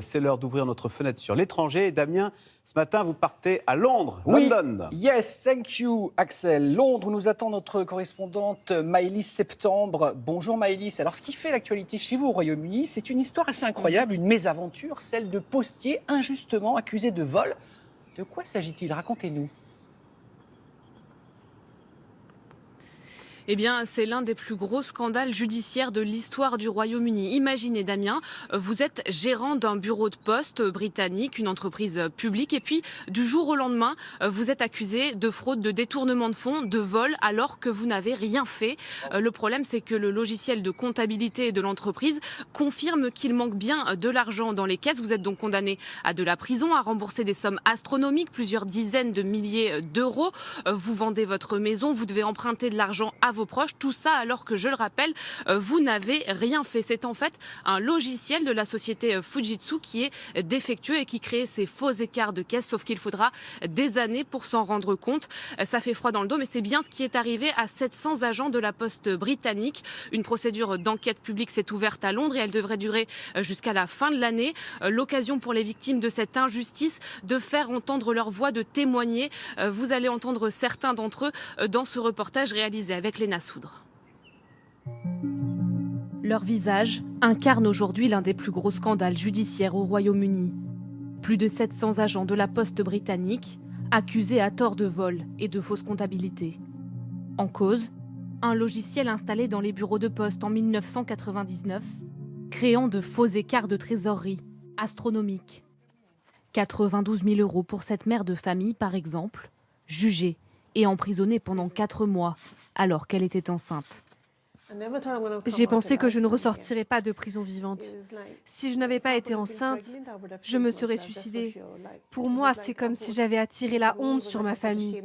C'est l'heure d'ouvrir notre fenêtre sur l'étranger. Et Damien, ce matin, vous partez à Londres, Oui, London. yes, thank you, Axel. Londres, nous attend notre correspondante Maëlys Septembre. Bonjour Maëlys. Alors, ce qui fait l'actualité chez vous au Royaume-Uni, c'est une histoire assez incroyable, une mésaventure, celle de postiers injustement accusés de vol. De quoi s'agit-il? Racontez-nous. Eh bien, c'est l'un des plus gros scandales judiciaires de l'histoire du Royaume-Uni. Imaginez, Damien, vous êtes gérant d'un bureau de poste britannique, une entreprise publique, et puis du jour au lendemain, vous êtes accusé de fraude, de détournement de fonds, de vol, alors que vous n'avez rien fait. Le problème, c'est que le logiciel de comptabilité de l'entreprise confirme qu'il manque bien de l'argent dans les caisses. Vous êtes donc condamné à de la prison, à rembourser des sommes astronomiques, plusieurs dizaines de milliers d'euros. Vous vendez votre maison, vous devez emprunter de l'argent à vos proches, tout ça alors que, je le rappelle, vous n'avez rien fait. C'est en fait un logiciel de la société Fujitsu qui est défectueux et qui crée ces faux écarts de caisse, sauf qu'il faudra des années pour s'en rendre compte. Ça fait froid dans le dos, mais c'est bien ce qui est arrivé à 700 agents de la Poste britannique. Une procédure d'enquête publique s'est ouverte à Londres et elle devrait durer jusqu'à la fin de l'année. L'occasion pour les victimes de cette injustice de faire entendre leur voix, de témoigner. Vous allez entendre certains d'entre eux dans ce reportage réalisé avec Léna Soudre. Leur visage incarne aujourd'hui l'un des plus gros scandales judiciaires au Royaume-Uni. Plus de 700 agents de la Poste britannique accusés à tort de vol et de fausse comptabilité. En cause, un logiciel installé dans les bureaux de poste en 1999, créant de faux écarts de trésorerie astronomiques. 92 000 € pour cette mère de famille, par exemple, jugée et emprisonnée pendant 4 mois alors qu'elle était enceinte. J'ai pensé que je ne ressortirais pas de prison vivante. Si je n'avais pas été enceinte, je me serais suicidée. Pour moi, c'est comme si j'avais attiré la honte sur ma famille.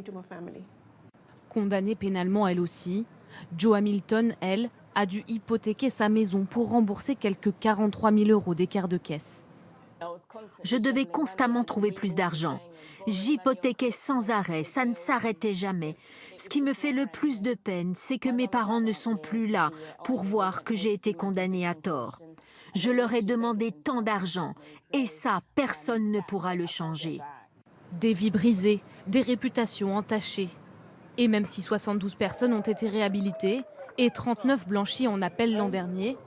Condamnée pénalement elle aussi, Jo Hamilton, elle, a dû hypothéquer sa maison pour rembourser quelques 43 000 € d'écart de caisse. Je devais constamment trouver plus d'argent. J'hypothéquais sans arrêt, ça ne s'arrêtait jamais. Ce qui me fait le plus de peine, c'est que mes parents ne sont plus là pour voir que j'ai été condamnée à tort. Je leur ai demandé tant d'argent et ça, personne ne pourra le changer. Des vies brisées, des réputations entachées. Et même si 72 personnes ont été réhabilitées et 39 blanchies en appel l'an dernier,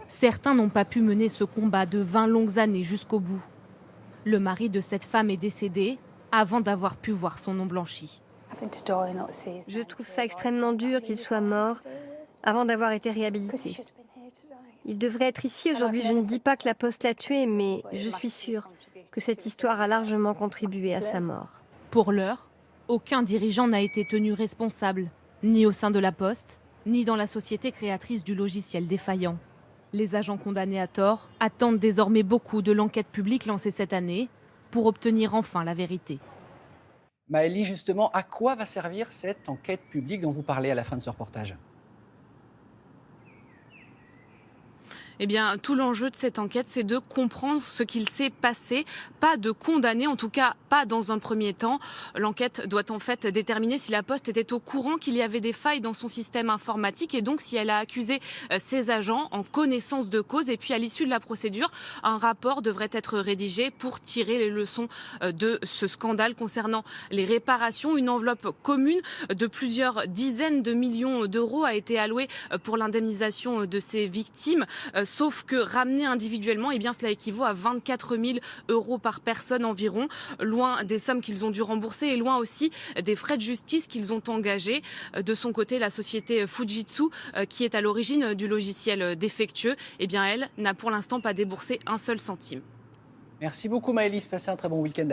certains n'ont pas pu mener ce combat de 20 longues années jusqu'au bout. Le mari de cette femme est décédé avant d'avoir pu voir son nom blanchi. Je trouve ça extrêmement dur qu'il soit mort avant d'avoir été réhabilité. Il devrait être ici aujourd'hui. Je ne dis pas que la Poste l'a tué, mais je suis sûre que cette histoire a largement contribué à sa mort. Pour l'heure, aucun dirigeant n'a été tenu responsable, ni au sein de la Poste, ni dans la société créatrice du logiciel défaillant. Les agents condamnés à tort attendent désormais beaucoup de l'enquête publique lancée cette année pour obtenir enfin la vérité. Maëlys, justement, à quoi va servir cette enquête publique dont vous parlez à la fin de ce reportage ? Eh bien, tout l'enjeu de cette enquête, c'est de comprendre ce qu'il s'est passé, pas de condamner, en tout cas pas dans un premier temps. L'enquête doit en fait déterminer si la Poste était au courant qu'il y avait des failles dans son système informatique et donc si elle a accusé ses agents en connaissance de cause. Et puis à l'issue de la procédure, un rapport devrait être rédigé pour tirer les leçons de ce scandale concernant les réparations. Une enveloppe commune de plusieurs dizaines de millions d'euros a été allouée pour l'indemnisation de ces victimes. Sauf que ramener individuellement, eh bien, cela équivaut à 24 000 € par personne environ, loin des sommes qu'ils ont dû rembourser et loin aussi des frais de justice qu'ils ont engagés. De son côté, la société Fujitsu, qui est à l'origine du logiciel défectueux, eh bien, elle n'a pour l'instant pas déboursé un seul centime. Merci beaucoup Maëlys, passez un très bon week-end.